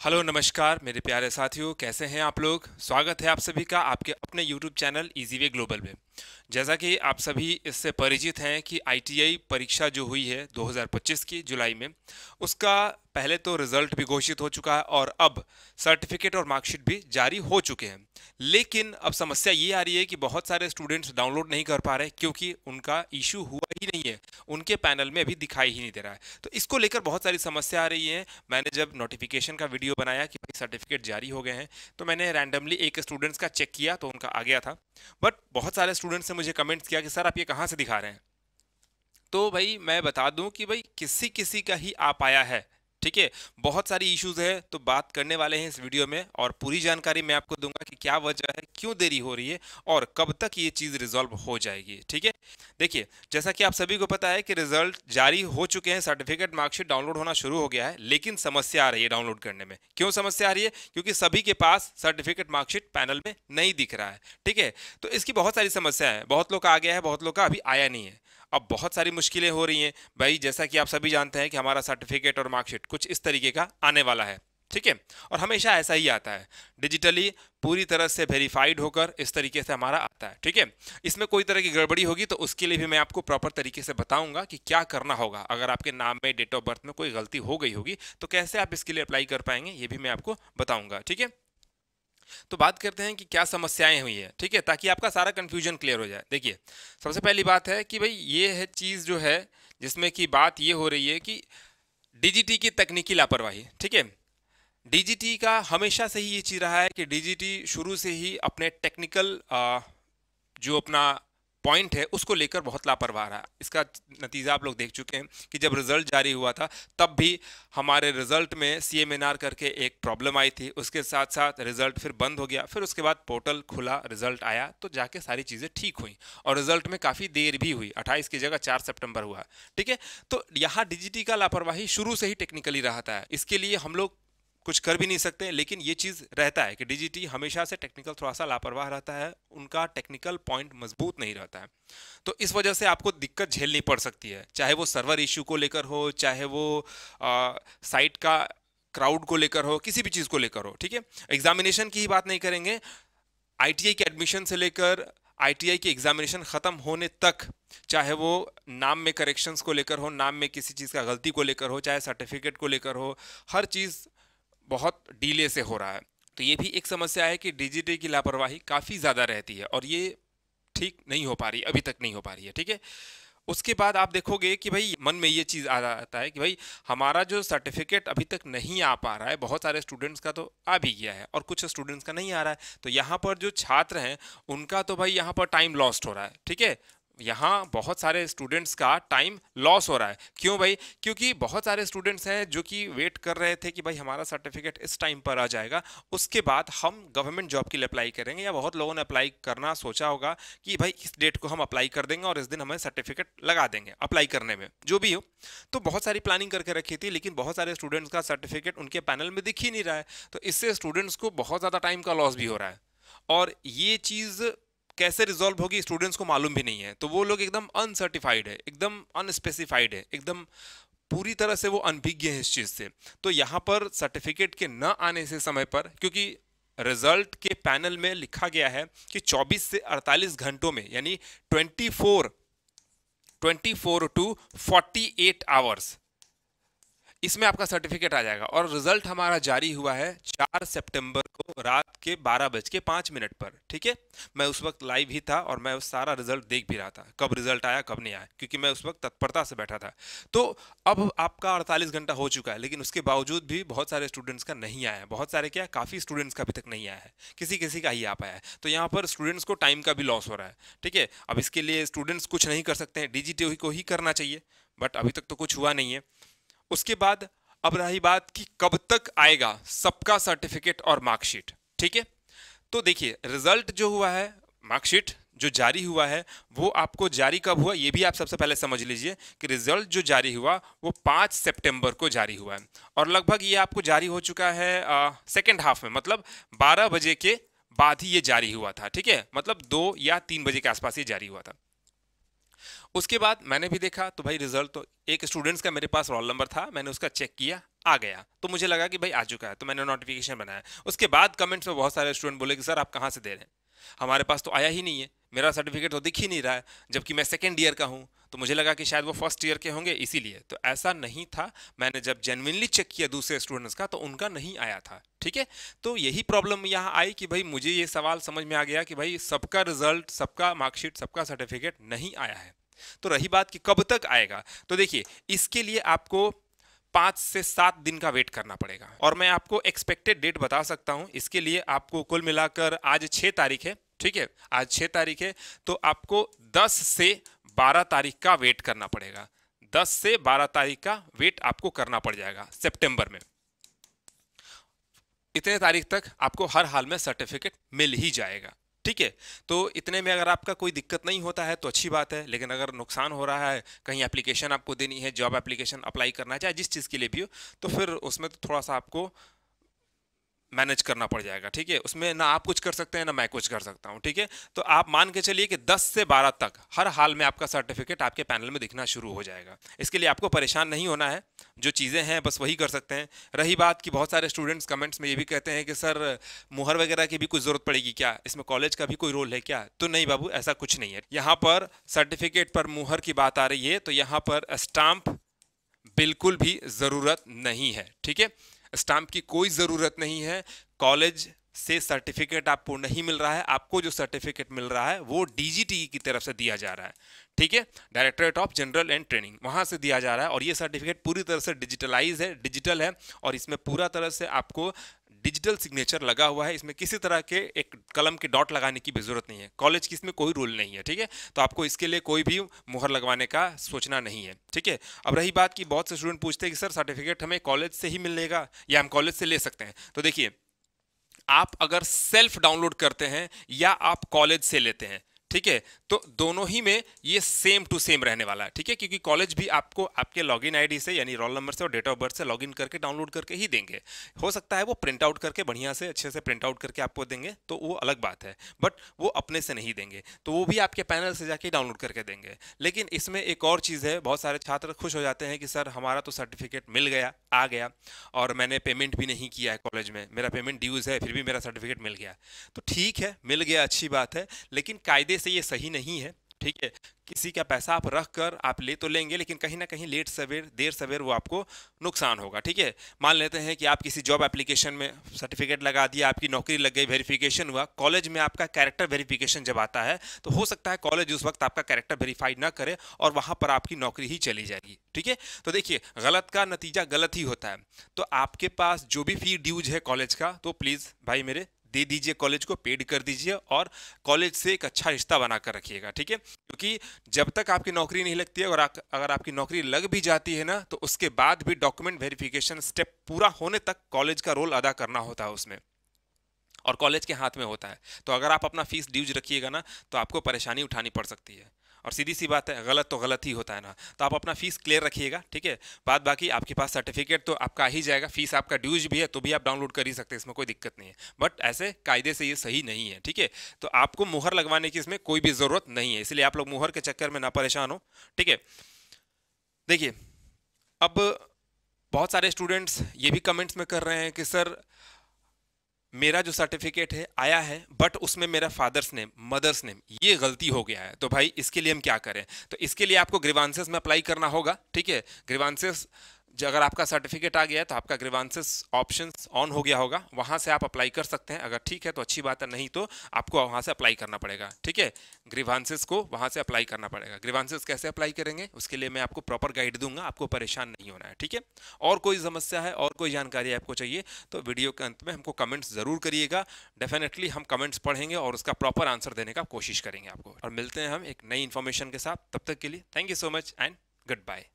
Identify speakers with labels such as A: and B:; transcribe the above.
A: Hello नमस्कार मेरे प्यारे साथियों, कैसे हैं आप लोग। स्वागत है आप सभी का आपके अपने YouTube channel easy way global में। जैसा कि आप सभी इससे परिचित हैं कि आईटीआई परीक्षा जो हुई है 2025 की जुलाई में, उसका पहले तो रिजल्ट भी घोषित हो चुका है और अब सर्टिफिकेट और मार्कशीट भी जारी हो चुके हैं। लेकिन अब समस्या ये आ रही है कि बहुत सारे स्टूडेंट्स डाउनलोड नहीं कर पा रहे क्योंकि उनका इशू हुआ ही नहीं है, उनके पैनल में अभी दिखाई ही नहीं दे रहा है। तो इसको लेकर बहुत सारी समस्या आ रही है। मैंने जब नोटिफिकेशन का वीडियो बनाया कि भाई सर्टिफिकेट जारी हो गए हैं, तो मैंने रैंडमली एक स्टूडेंट्स का चेक किया तो उनका आ गया था। बट बहुत सारे स्टूडेंट्स ने मुझे कमेंट्स किया कि सर आप ये कहाँ से दिखा रहे हैं। तो भाई मैं बता दूं कि भाई किसी किसी का ही आ पाया है। ठीक है, बहुत सारी इश्यूज है तो बात करने वाले हैं इस वीडियो में, और पूरी जानकारी मैं आपको दूंगा कि क्या वजह है, क्यों देरी हो रही है और कब तक ये चीज़ रिजॉल्व हो जाएगी। ठीक है, देखिए जैसा कि आप सभी को पता है कि रिजल्ट जारी हो चुके हैं, सर्टिफिकेट मार्कशीट डाउनलोड होना शुरू हो गया है, लेकिन समस्या आ रही है डाउनलोड करने में। क्यों समस्या आ रही है? क्योंकि सभी के पास सर्टिफिकेट मार्कशीट पैनल में नहीं दिख रहा है। ठीक है, तो इसकी बहुत सारी समस्या है। बहुत लोग का आ गया है, बहुत लोग का अभी आया नहीं है। अब बहुत सारी मुश्किलें हो रही हैं भाई, जैसा कि आप सभी जानते हैं कि हमारा सर्टिफिकेट और मार्कशीट कुछ इस तरीके का आने वाला है। ठीक है, और हमेशा ऐसा ही आता है, डिजिटली पूरी तरह से वेरीफाइड होकर इस तरीके से हमारा आता है। ठीक है, इसमें कोई तरह की गड़बड़ी होगी तो उसके लिए भी मैं आपको प्रॉपर तरीके से बताऊंगा कि क्या करना होगा। अगर आपके नाम में, डेट ऑफ बर्थ में कोई गलती हो गई होगी तो कैसे आप इसके लिए अप्लाई कर पाएंगे, ये भी मैं आपको बताऊंगा। ठीक है, तो बात करते हैं कि क्या समस्याएं हुई है। ठीक है, ताकि आपका सारा कंफ्यूजन क्लियर हो जाए। देखिए, सबसे पहली बात है कि भाई ये है चीज़ जो है जिसमें कि बात ये हो रही है कि डीजीटी की तकनीकी लापरवाही। ठीक है, डीजीटी का हमेशा से ही ये चीज़ रहा है कि डीजीटी शुरू से ही अपने टेक्निकल जो अपना पॉइंट है उसको लेकर बहुत लापरवाह रहा। इसका नतीजा आप लोग देख चुके हैं कि जब रिजल्ट जारी हुआ था तब भी हमारे रिजल्ट में सीएमएनआर करके एक प्रॉब्लम आई थी, उसके साथ साथ रिजल्ट फिर बंद हो गया, फिर उसके बाद पोर्टल खुला, रिजल्ट आया तो जाके सारी चीज़ें ठीक हुई और रिजल्ट में काफ़ी देर भी हुई, 28 की जगह 4 सितंबर हुआ। ठीक है, तो यहाँ डीजीटी का लापरवाही शुरू से ही टेक्निकली रहता है, इसके लिए हम लोग कुछ कर भी नहीं सकते। लेकिन ये चीज़ रहता है कि डीजीटी हमेशा से टेक्निकल थोड़ा सा लापरवाह रहता है, उनका टेक्निकल पॉइंट मजबूत नहीं रहता है। तो इस वजह से आपको दिक्कत झेलनी पड़ सकती है, चाहे वो सर्वर इशू को लेकर हो, चाहे वो साइट का क्राउड को लेकर हो, किसी भी चीज़ को लेकर हो। ठीक है, एग्जामिनेशन की ही बात नहीं करेंगे, आईटीआई के एडमिशन से लेकर आईटीआई की एग्जामिनेशन खत्म होने तक, चाहे वो नाम में करेक्शंस को लेकर हो, नाम में किसी चीज़ का गलती को लेकर हो, चाहे सर्टिफिकेट को लेकर हो, हर चीज़ बहुत डीले से हो रहा है। तो ये भी एक समस्या है कि डीजीटी की लापरवाही काफ़ी ज़्यादा रहती है और ये ठीक नहीं हो पा रही, अभी तक नहीं हो पा रही है। ठीक है, उसके बाद आप देखोगे कि भाई मन में ये चीज़ आ जाता है कि भाई हमारा जो सर्टिफिकेट अभी तक नहीं आ पा रहा है, बहुत सारे स्टूडेंट्स का तो आ भी गया है और कुछ स्टूडेंट्स का नहीं आ रहा है। तो यहाँ पर जो छात्र हैं उनका तो भाई यहाँ पर टाइम लॉस्ट हो रहा है। ठीक है, यहाँ बहुत सारे स्टूडेंट्स का टाइम लॉस हो रहा है। क्यों भाई? क्योंकि बहुत सारे स्टूडेंट्स हैं जो कि वेट कर रहे थे कि भाई हमारा सर्टिफिकेट इस टाइम पर आ जाएगा, उसके बाद हम गवर्नमेंट जॉब के लिए अप्लाई करेंगे, या बहुत लोगों ने अप्लाई करना सोचा होगा कि भाई इस डेट को हम अप्लाई कर देंगे और इस दिन हमें सर्टिफिकेट लगा देंगे अप्लाई करने में, जो भी हो। तो बहुत सारी प्लानिंग करके रखी थी, लेकिन बहुत सारे स्टूडेंट्स का सर्टिफिकेट उनके पैनल में दिख ही नहीं रहा है। तो इससे स्टूडेंट्स को बहुत ज़्यादा टाइम का लॉस भी हो रहा है, और ये चीज़ कैसे रिजॉल्व होगी स्टूडेंट्स को मालूम भी नहीं है। तो वो लोग एकदम अनसर्टिफाइड है, एकदम अनस्पेसिफाइड है, एकदम पूरी तरह से वो अनभिज्ञ है इस चीज़ से। तो यहाँ पर सर्टिफिकेट के न आने से समय पर, क्योंकि रिजल्ट के पैनल में लिखा गया है कि 24 से 48 घंटों में, यानी 24 टू 48 आवर्स, इसमें आपका सर्टिफिकेट आ जाएगा। और रिजल्ट हमारा जारी हुआ है 4 सितंबर को रात के 12:05 पर। ठीक है, मैं उस वक्त लाइव ही था और मैं उस सारा रिजल्ट देख भी रहा था, कब रिजल्ट आया कब नहीं आया, क्योंकि मैं उस वक्त तत्परता से बैठा था। तो अब आपका 48 घंटा हो चुका है, लेकिन उसके बावजूद भी बहुत सारे स्टूडेंट्स का नहीं आया है। बहुत सारे क्या, काफ़ी स्टूडेंट्स का अभी तक नहीं आया है, किसी किसी का ही आ पाया है। तो यहाँ पर स्टूडेंट्स को टाइम का भी लॉस हो रहा है। ठीक है, अब इसके लिए स्टूडेंट्स कुछ नहीं कर सकते हैं, डीजीटी को ही करना चाहिए, बट अभी तक तो कुछ हुआ नहीं है। उसके बाद अब रही बात कि कब तक आएगा सबका सर्टिफिकेट और मार्कशीट। ठीक है, तो देखिए रिजल्ट जो हुआ है, मार्कशीट जो जारी हुआ है, वो आपको जारी कब हुआ ये भी आप सबसे पहले समझ लीजिए कि रिजल्ट जो जारी हुआ वो 5 सितंबर को जारी हुआ है, और लगभग ये आपको जारी हो चुका है सेकेंड हाफ में, मतलब 12 बजे के बाद ही ये जारी हुआ था। ठीक है, मतलब 2 या 3 बजे के आसपास ये जारी हुआ था। उसके बाद मैंने भी देखा तो भाई रिजल्ट तो एक स्टूडेंट्स का मेरे पास रोल नंबर था, मैंने उसका चेक किया, आ गया, तो मुझे लगा कि भाई आ चुका है, तो मैंने नोटिफिकेशन बनाया। उसके बाद कमेंट्स में बहुत सारे स्टूडेंट बोले कि सर आप कहाँ से दे रहे हैं, हमारे पास तो आया ही नहीं है, मेरा सर्टिफिकेट तो दिख ही नहीं रहा है, जबकि मैं सेकेंड ईयर का हूँ। तो मुझे लगा कि शायद वो फर्स्ट ईयर के होंगे इसीलिए, तो ऐसा नहीं था। मैंने जब जेन्युइनली चेक किया दूसरे स्टूडेंट्स का तो उनका नहीं आया था। ठीक है, तो यही प्रॉब्लम यहाँ आई कि भाई मुझे ये सवाल समझ में आ गया कि भाई सबका रिजल्ट, सबका मार्कशीट, सबका सर्टिफिकेट नहीं आया है। तो रही बात कि कब तक आएगा, तो देखिए इसके लिए आपको 5 से 7 दिन का वेट करना पड़ेगा, और मैं आपको एक्सपेक्टेड डेट बता सकता हूं। इसके लिए आपको कुल मिलाकर आज 6 तारीख है, ठीक है, आज 6 तारीख है, तो आपको 10 से 12 तारीख का वेट करना पड़ेगा। 10 से 12 तारीख का वेट आपको करना पड़ जाएगा सितंबर में। इतने तारीख तक आपको हर हाल में सर्टिफिकेट मिल ही जाएगा। ठीक है, तो इतने में अगर आपका कोई दिक्कत नहीं होता है तो अच्छी बात है, लेकिन अगर नुकसान हो रहा है, कहीं एप्लीकेशन आपको देनी है, जॉब एप्लीकेशन अप्लाई करना है, चाहे जिस चीज़ के लिए भी हो, तो फिर उसमें तो थोड़ा सा आपको मैनेज करना पड़ जाएगा। ठीक है, उसमें ना आप कुछ कर सकते हैं ना मैं कुछ कर सकता हूं। ठीक है, तो आप मान के चलिए कि 10 से 12 तक हर हाल में आपका सर्टिफिकेट आपके पैनल में दिखना शुरू हो जाएगा। इसके लिए आपको परेशान नहीं होना है, जो चीज़ें हैं बस वही कर सकते हैं। रही बात कि बहुत सारे स्टूडेंट्स कमेंट्स में ये भी कहते हैं कि सर मुहर वगैरह की भी कुछ ज़रूरत पड़ेगी क्या, इसमें कॉलेज का भी कोई रोल है क्या? तो नहीं बाबू, ऐसा कुछ नहीं है। यहाँ पर सर्टिफिकेट पर मुहर की बात आ रही है, तो यहाँ पर स्टाम्प बिल्कुल भी ज़रूरत नहीं है। ठीक है, स्टाम्प की कोई ज़रूरत नहीं है। कॉलेज से सर्टिफिकेट आपको नहीं मिल रहा है, आपको जो सर्टिफिकेट मिल रहा है वो डीजीटी की तरफ से दिया जा रहा है। ठीक है, directorate of general and training, वहां से दिया जा रहा है, और ये सर्टिफिकेट पूरी तरह से डिजिटलाइज है, डिजिटल है, और इसमें पूरा तरह से आपको डिजिटल सिग्नेचर लगा हुआ है। इसमें किसी तरह के एक कलम के डॉट लगाने की भी जरूरत नहीं है। कॉलेज की इसमें कोई रूल नहीं है। ठीक है, तो आपको इसके लिए कोई भी मुहर लगवाने का सोचना नहीं है। ठीक है, अब रही बात कि बहुत से स्टूडेंट पूछते हैं कि सर सर्टिफिकेट हमें कॉलेज से ही मिलेगा या हम कॉलेज से ले सकते हैं? तो देखिए, आप अगर सेल्फ डाउनलोड करते हैं या आप कॉलेज से लेते हैं, ठीक है, तो दोनों ही में ये सेम टू सेम रहने वाला है। ठीक है, क्योंकि कॉलेज भी आपको आपके लॉगिन आईडी से, यानी रोल नंबर से और डेट ऑफ बर्थ से लॉगिन करके डाउनलोड करके ही देंगे। हो सकता है वो प्रिंट आउट करके बढ़िया से अच्छे से प्रिंट आउट करके आपको देंगे, तो वो अलग बात है, बट वो अपने से नहीं देंगे, तो वो भी आपके पैनल से जाके डाउनलोड करके देंगे। लेकिन इसमें एक और चीज़ है, बहुत सारे छात्र खुश हो जाते हैं कि सर हमारा तो सर्टिफिकेट मिल गया, आ गया, और मैंने पेमेंट भी नहीं किया है कॉलेज में, मेरा पेमेंट ड्यूज है, फिर भी मेरा सर्टिफिकेट मिल गया। तो ठीक है, मिल गया, अच्छी बात है, लेकिन कायदे से ये सही नहीं है। ठीक है, किसी का पैसा आप रख कर आप ले तो लेंगे, लेकिन कहीं ना कहीं लेट सवेर, देर सवेर वो आपको नुकसान होगा। ठीक है, मान लेते हैं कि आप किसी जॉब एप्लीकेशन में सर्टिफिकेट लगा दिया, आपकी नौकरी लग गई, वेरिफिकेशन हुआ, कॉलेज में आपका कैरेक्टर वेरिफिकेशन जब आता है तो हो सकता है कॉलेज उस वक्त आपका कैरेक्टर वेरीफाई ना करे और वहां पर आपकी नौकरी ही चली जाएगी। ठीक है, तो देखिए गलत का नतीजा गलत ही होता है। तो आपके पास जो भी फी ड्यूज है कॉलेज का, तो प्लीज़ भाई मेरे दे दीजिए, कॉलेज को पेड कर दीजिए, और कॉलेज से एक अच्छा रिश्ता बनाकर रखिएगा। ठीक है, क्योंकि जब तक आपकी नौकरी नहीं लगती है, और अगर आपकी नौकरी लग भी जाती है ना, तो उसके बाद भी डॉक्यूमेंट वेरिफिकेशन स्टेप पूरा होने तक कॉलेज का रोल अदा करना होता है उसमें, और कॉलेज के हाथ में होता है। तो अगर आप अपना फीस ड्यूज रखिएगा ना, तो आपको परेशानी उठानी पड़ सकती है, और सीधी सी बात है, गलत तो गलत ही होता है ना। तो आप अपना फीस क्लियर रखिएगा। ठीक है, बाद बाकी आपके पास सर्टिफिकेट तो आपका आ ही जाएगा, फीस आपका ड्यूज भी है तो भी आप डाउनलोड कर ही सकते हैं, इसमें कोई दिक्कत नहीं है, बट ऐसे कायदे से ये सही नहीं है। ठीक है, तो आपको मुहर लगवाने की इसमें कोई भी ज़रूरत नहीं है, इसलिए आप लोग मुहर के चक्कर में ना परेशान हो। ठीक है, देखिए अब बहुत सारे स्टूडेंट्स ये भी कमेंट्स में कर रहे हैं कि सर मेरा जो सर्टिफिकेट है आया है, बट उसमें मेरा फादर्स नेम, मदर्स नेम, ये गलती हो गया है, तो भाई इसके लिए हम क्या करें? तो इसके लिए आपको ग्रीवांसेस में अप्लाई करना होगा। ठीक है, ग्रीवांसेस अगर आपका सर्टिफिकेट आ गया है तो आपका ग्रीवांसेस ऑप्शन ऑन हो गया होगा, वहां से आप अप्लाई कर सकते हैं। अगर ठीक है तो अच्छी बात है, नहीं तो आपको वहां से अप्लाई करना पड़ेगा। ठीक है, ग्रीवांसेस को वहां से अप्लाई करना पड़ेगा। ग्रीवांसेस कैसे अप्लाई करेंगे उसके लिए मैं आपको प्रॉपर गाइड दूंगा, आपको परेशान नहीं होना है। ठीक है, और कोई समस्या है और कोई जानकारी आपको चाहिए तो वीडियो के अंत में हमको कमेंट्स जरूर करिएगा, डेफिनेटली हम कमेंट्स पढ़ेंगे और उसका प्रॉपर आंसर देने का कोशिश करेंगे आपको। और मिलते हैं हम एक नई इन्फॉर्मेशन के साथ, तब तक के लिए thank you so much and good bye.